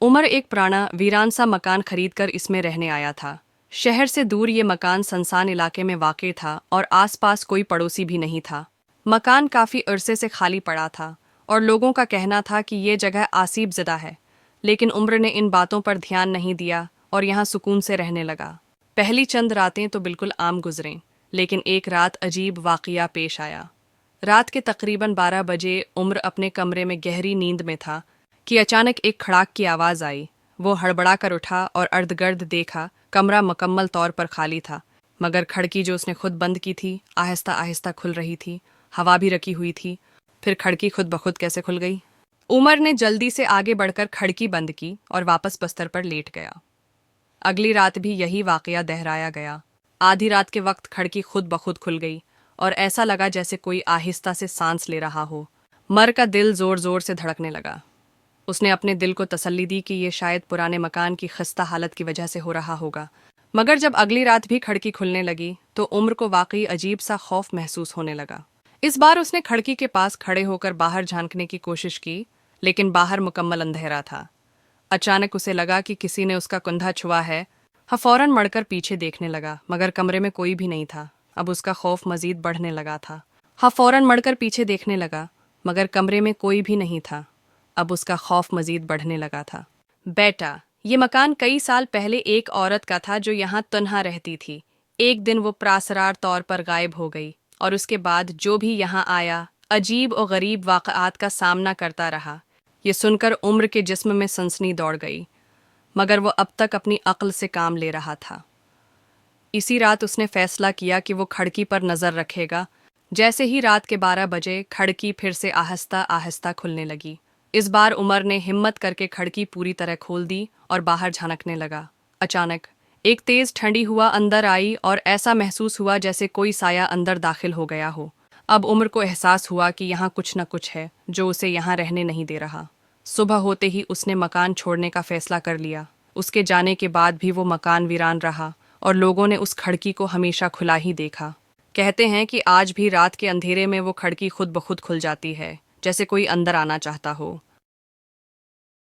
उमर एक पुराना वीरान सा मकान खरीदकर इसमें रहने आया था। शहर से दूर ये मकान सुनसान इलाके में वाक़ था और आसपास कोई पड़ोसी भी नहीं था। मकान काफ़ी अरसे से खाली पड़ा था और लोगों का कहना था कि ये जगह आसीब ज़दा है, लेकिन उम्र ने इन बातों पर ध्यान नहीं दिया और यहाँ सुकून से रहने लगा। पहली चंद रातें तो बिल्कुल आम गुजरें, लेकिन एक रात अजीब वाक़या पेश आया। रात के तकरीबन 12 बजे उम्र अपने कमरे में गहरी नींद में था कि अचानक एक खड़ाक की आवाज़ आई। वो हड़बड़ा कर उठा और अर्धगर्द देखा। कमरा मुकम्मल तौर पर खाली था, मगर खिड़की जो उसने खुद बंद की थी आहिस्ता आहिस्ता खुल रही थी। हवा भी रखी हुई थी। फिर खिड़की खुद ब खुद कैसे खुल गई? उमर ने जल्दी से आगे बढ़कर खिड़की बंद की और वापस बिस्तर पर लेट गया। अगली रात भी यही वाक़या दोहराया गया। आधी रात के वक्त खिड़की खुद ब खुद खुल गई और ऐसा लगा जैसे कोई आहिस्ता से सांस ले रहा हो। मर का दिल ज़ोर ज़ोर से धड़कने लगा। उसने अपने दिल को तसल्ली दी कि ये शायद पुराने मकान की खस्ता हालत की वजह से हो रहा होगा। मगर जब अगली रात भी खिड़की खुलने लगी तो उम्र को वाकई अजीब सा खौफ महसूस होने लगा। इस बार उसने खिड़की के पास खड़े होकर बाहर झांकने की कोशिश की, लेकिन बाहर मुकम्मल अंधेरा था। अचानक उसे लगा कि किसी ने उसका कंधा छुआ है। वह फौरन मुड़कर पीछे देखने लगा, मगर कमरे में कोई भी नहीं था। अब उसका खौफ मजीद बढ़ने लगा था। वह फौरन मुड़कर पीछे देखने लगा, मगर कमरे में कोई भी नहीं था। अब उसका खौफ मजीद बढ़ने लगा था। बेटा, ये मकान कई साल पहले एक औरत का था जो यहाँ तन्हा रहती थी। एक दिन वो प्रासरार तौर पर गायब हो गई और उसके बाद जो भी यहाँ आया अजीब और गरीब वाक़आत का सामना करता रहा। ये सुनकर उम्र के जिस्म में सनसनी दौड़ गई, मगर वो अब तक अपनी अक्ल से काम ले रहा था। इसी रात उसने फैसला किया कि वो खिड़की पर नज़र रखेगा। जैसे ही रात के 12 बजे खिड़की फिर से आहिस्ता आहिस्ता खुलने लगी। इस बार उमर ने हिम्मत करके खिड़की पूरी तरह खोल दी और बाहर झांकने लगा। अचानक एक तेज़ ठंडी हवा अंदर आई और ऐसा महसूस हुआ जैसे कोई साया अंदर दाखिल हो गया हो। अब उमर को एहसास हुआ कि यहाँ कुछ न कुछ है जो उसे यहाँ रहने नहीं दे रहा। सुबह होते ही उसने मकान छोड़ने का फैसला कर लिया। उसके जाने के बाद भी वो मकान वीरान रहा और लोगों ने उस खिड़की को हमेशा खुला ही देखा। कहते हैं कि आज भी रात के अंधेरे में वो खिड़की खुद ब खुद खुल जाती है, जैसे कोई अंदर आना चाहता हो।